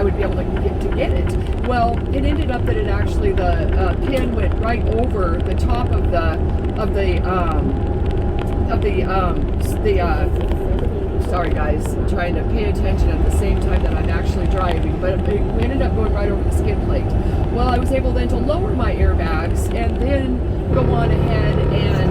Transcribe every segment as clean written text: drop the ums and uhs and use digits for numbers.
I would be able to get it. Well, it ended up that it actually the pin went right over the top of the sorry guys, I'm trying to pay attention at the same time that I'm actually driving, but we ended up going right over the skid plate. Well, I was able then to lower my airbags and then go on ahead and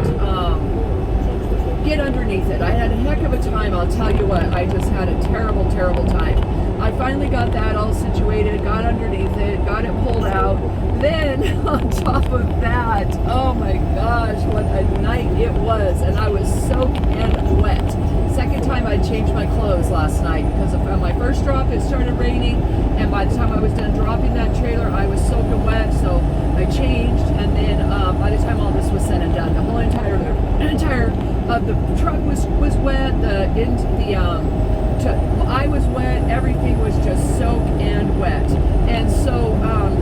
get underneath it. I had a heck of a time, I'll tell you what. I just had a terrible time. I finally got that all situated, got underneath it, got it pulled out. Then on top of that, oh my gosh, what a night it was, and I was soaked and wet. Second time I changed my clothes last night because on my first drop it started raining, and by the time I was done dropping that trailer I was soaking wet, so I changed, and then by the time all this was said and done, the whole entire the truck was wet, I was wet, everything was just soaked and wet. And so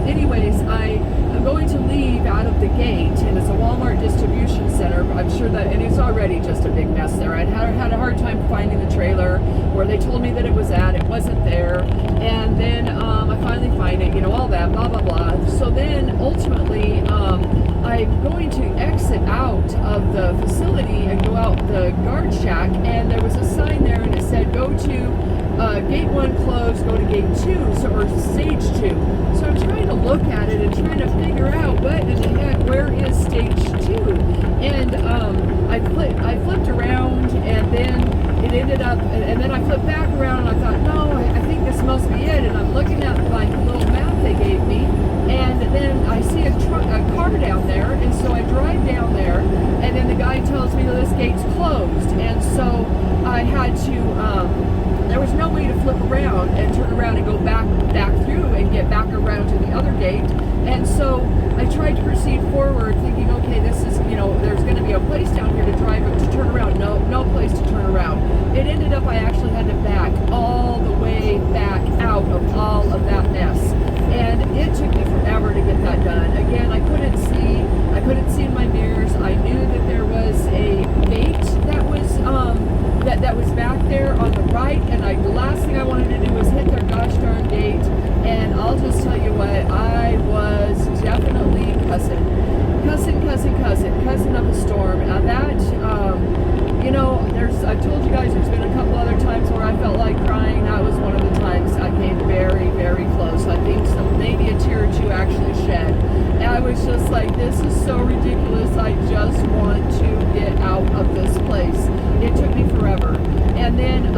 anyways, I'm going to leave out of the gate, and it's a Walmart distribution center. I'm sure that, and it's already just a big mess there. I had a hard time finding the trailer where they told me that it was at. It wasn't there. And then I finally find it, all that, blah, blah, blah. So then ultimately, I'm going to exit out of the facility and go out the guard shack, and there was a sign there, and it said, go to gate 1 closed, go to gate 2, or stage 2. So I'm trying to look at it and trying to figure out what in the heck, where is stage 2? And I flipped around, and then it ended up, and then I flipped back around, and I thought, no, I think this must be it. And I'm looking at my little map they gave me, and then I see a truck sign tells me that this gate's closed. And so I had to, there was no way to flip around and turn around and go back through and get back around to the other gate. And so I tried to proceed forward thinking, okay, this is, there's going to be a place down here to turn around. No place to turn around. It ended up I actually had to back all the way back out of all of that mess. And it took me forever to get that done. Again, I couldn't see in my mirrors. I knew that there was a gate that was that was back there on the right, and the last thing I wanted to do was hit their gosh darn gate. And I'll just tell you what, I was definitely cussing up a storm. Now that, I've told you guys there's been a couple other times where I felt like crying. That was one of the times I came very, very close. I think maybe a tear or two actually shed. And I was just like, this is so ridiculous. I just want to get out of this place. It took me forever. And then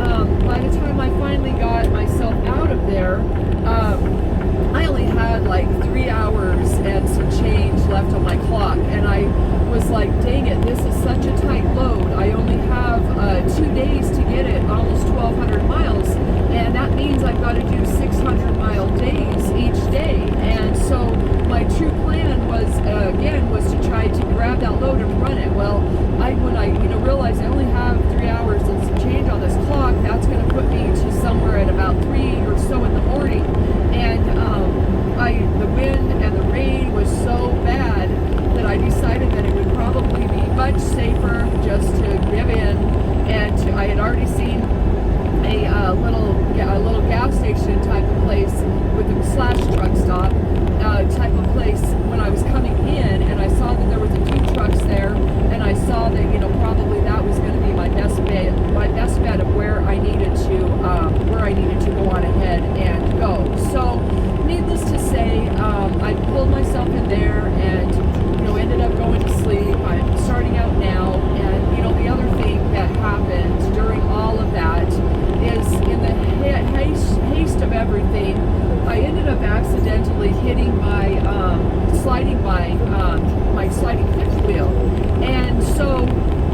by the time I finally got myself out of there, I only had like 3 hours and some change left on my clock. And I was like, dang it, this is such a tight load. I only have 2 days to get it, almost 1,200 miles. And that means I've got to do 600-mile days each day. And so my true plan was, was to try to grab that load and run it. Well, when I realized I only have 3 hours and some change on this clock, that's going to put me to somewhere at about 3 or so in the morning. And the wind and the rain was so bad that I decided that it would probably be much safer just to give in. And I had already seen a little gas station type of place with a slash truck stop type of place when I was coming in, and I saw that there was a few trucks there, and I saw that probably that was going to be my best bet of where I needed to go on ahead and go. So needless to say, I pulled myself in there and ended up going to sleep. I'm starting out now, and the other thing that happened during all of that is in the haste of everything, I ended up accidentally hitting my sliding fifth wheel. And so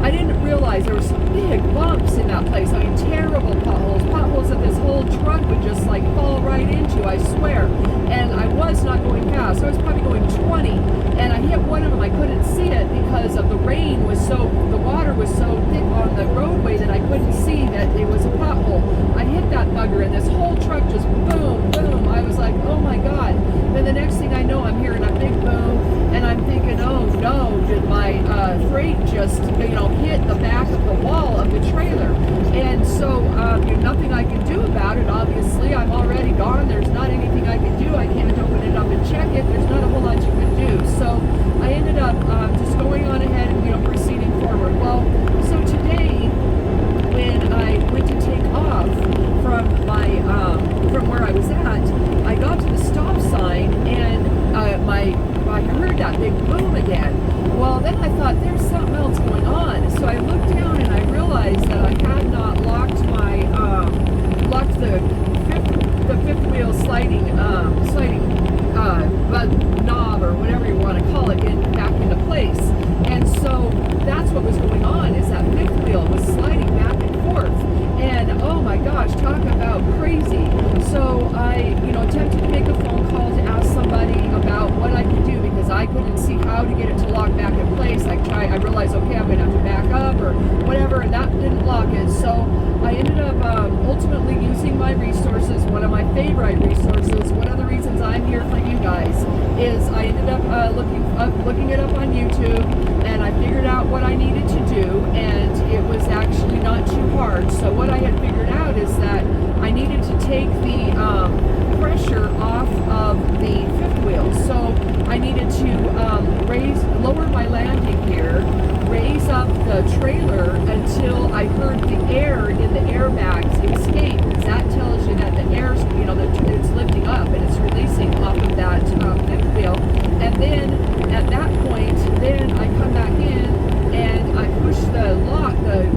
I didn't realize there were some big bumps in that place. I mean, terrible potholes that this whole truck would just like fall right into, I swear. And I was not going fast. I was probably going 20. And I hit one of them. I couldn't see it because of the rain the water was so thick on the roadway that I couldn't see that it was a pothole. I hit that bugger and this whole truck just boom, boom. I was like, oh my God. Then the next thing I know, I'm hearing a big boom, and I'm thinking, oh no, did my freight just, hit the back of the wall of the trailer? And so, nothing I can do about it. Obviously, I'm already gone. There's not anything I can do. I can't open it up and check it. There's not a whole lot you can do. So I ended up just going on ahead and, proceeding forward. Well, so today, when I went to take off from where I was at, I got to the stop sign, and I heard that big boom again. Well, then I thought there's something else going on. So I looked down and I realized that I had not locked the fifth wheel sliding knob or whatever you want to call it back into place. And so that's what was going on, is that fifth wheel was sliding back and forth. And oh my gosh, talk about crazy. So I, attempted to make a phone call to ask somebody about what I could do, because I couldn't see how to get it to lock back in place. I realized, okay, I'm going to have to back up or whatever, and that didn't lock it. So I ended up ultimately using my resources, one of my favorite resources. One of the reasons I'm here for you guys is I ended up looking it up on YouTube, and I figured out what I needed to do, and it was actually not too hard. So what I had figured out is that I needed to take the pressure off of the fifth wheel. So I needed to lower my landing gear, raise up the trailer until I heard the air in the airbags escape, because that tells you that the air, it's lifting up and it's releasing off of that fifth wheel. And then at that point, then I come back in and I push the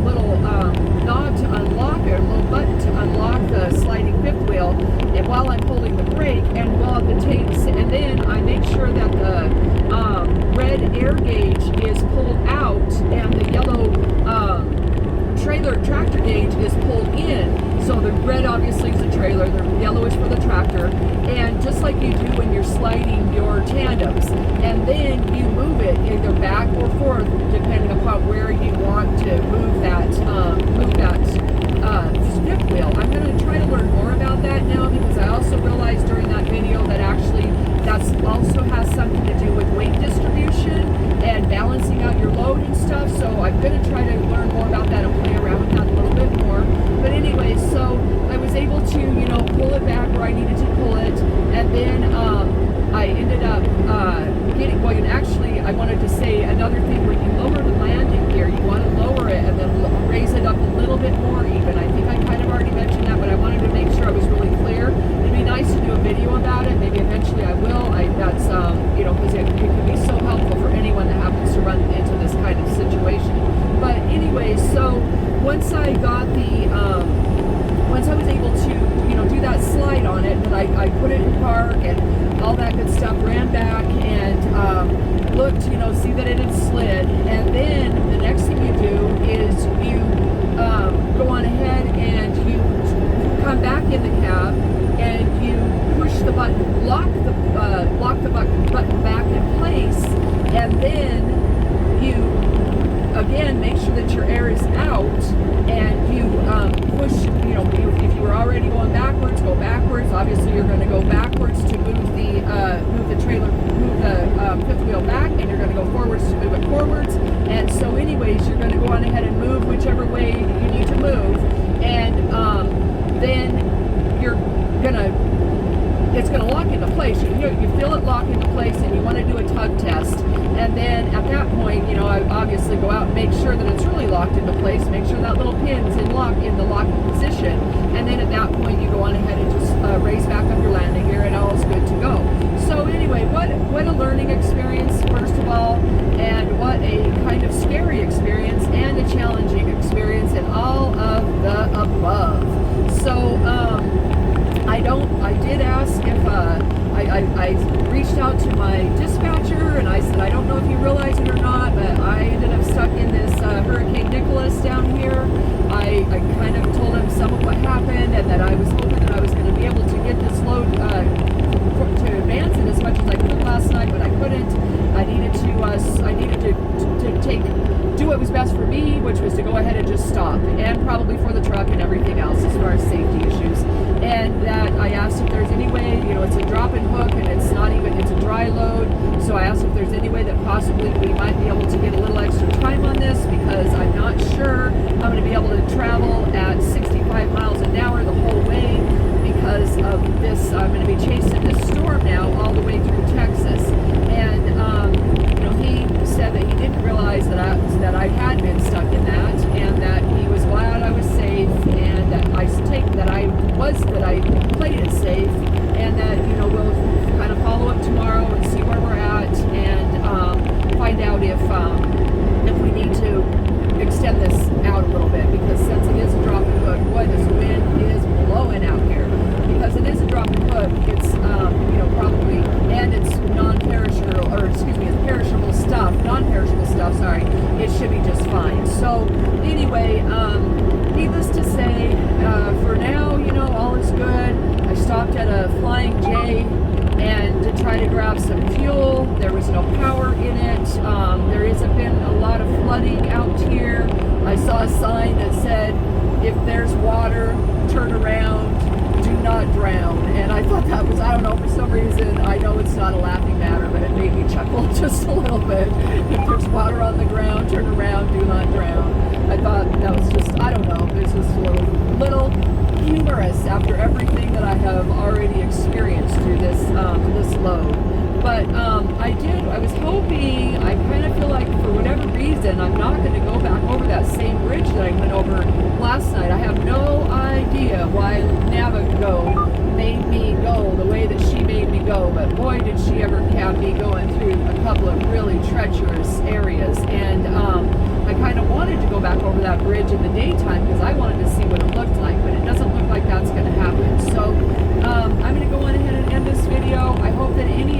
little knob to unlock little button to unlock the sliding fifth wheel, and while I'm holding the brake, and while the like you do when you're sliding your tandems, and then you move it either back or forth depending upon where you want to move that fifth wheel. I'm going to try to learn more about that now, because I also realized during that video that actually that's also has something to do with weight distribution and balancing out your load and stuff. So I'm going to try to learn more about that and play around with that a little bit more. But anyway, so I was able to, you know, pull it back where I needed to pull it, and then I ended up getting, well, and actually I wanted to say another thing, when you lower the landing gear, you want to lower it and then raise it up a little bit more even. I think I kind of already mentioned that, but I wanted to make sure I was really clear. It'd be nice to do a video about it. Maybe eventually I will. That's, you know, because it can be so helpful for anyone that happens to run into this kind of situation. But anyway, so once I got the, once I was able to, you know, do that slide on it, and I put it in park and all that good stuff, ran back and looked, you know, see that it had slid, and then the next thing you do is you go on ahead and you come back in the cab and you push the button, lock the button back in place, and then you again make sure that your air is out, and you push, you know, if you were already going backwards, go backwards. Obviously you're going to go backwards to move the trailer, move the fifth wheel back, and you're going to go forwards to move it forwards. And so anyways, you're going to go on ahead and move whichever way you need to move, and then you're gonna, it's going to lock into place. You feel it lock into place, and you want to do a tug test. And then at that point, you know, I obviously go out and make sure that it's really locked into place, make sure that little pin's in the locking position. And then at that point, you go on ahead and just raise back up your landing gear, and all is good to go. So anyway, what a learning experience, first of all, and what a kind of scary experience and a challenging experience, and all of the above. So, I did ask if, I reached out to my dispatcher, and I said, I don't know if you realize it or not, but I ended up stuck in this Hurricane Nicholas down here. I kind of told him some of what happened, and that I was hoping that I was going to be able to get this load to advance it as much as I could last night, but I couldn't. I needed to do what was best for me, which was to go ahead and just stop, and probably for the truck and everything else as far as safety issues. And that I asked if there's any way, you know, it's a drop and hook, and it's a dry load, so I asked if there's any way that possibly we might be able to get a little extra time on this, because I'm not sure I'm going to be able to travel at 65 miles an hour the whole way, because of this. I'm going to be chasing this storm now all the way through Texas. And you know, he said that he didn't realize that I had been stuck in that, and that he was glad I was safe, and that I played it safe, and that, you know, we'll kind of follow up tomorrow and see where we're at, and find out if we need to extend this out a little bit, because since it is a drop and hook, boy, this wind is blowing out here. Because it is a drop and hook, it's you know, probably, and it's non-perishable, or excuse me, it's perishable stuff, non-perishable stuff, sorry, it should be just fine. So anyway, needless to say, for now, you know, all is good. I stopped at a Flying J and to try to grab some fuel. There was no power in it. There hasn't been a lot of flooding out here. I saw a sign that said, if there's water, turn around, do not drown. And I thought that was, I don't know, for some reason, I know it's not a laughing matter, but it made me chuckle just a little bit. If there's water on the ground, turn around, do not drown. I thought that was just, I don't know, it's just a little humorous after everything that I have already experienced through this load. But I was hoping, I kind of feel like for whatever reason, I'm not going to go back over that same bridge that I went over last night. I have no idea why Navigo made me go the way that she made me go, but boy, did she ever have me going through a couple of really treacherous areas. And I kind of wanted to go back over that bridge in the daytime, because I wanted to see what it looked like, but it doesn't look like that's going to happen. So I'm going to go on ahead and end this video. I hope that any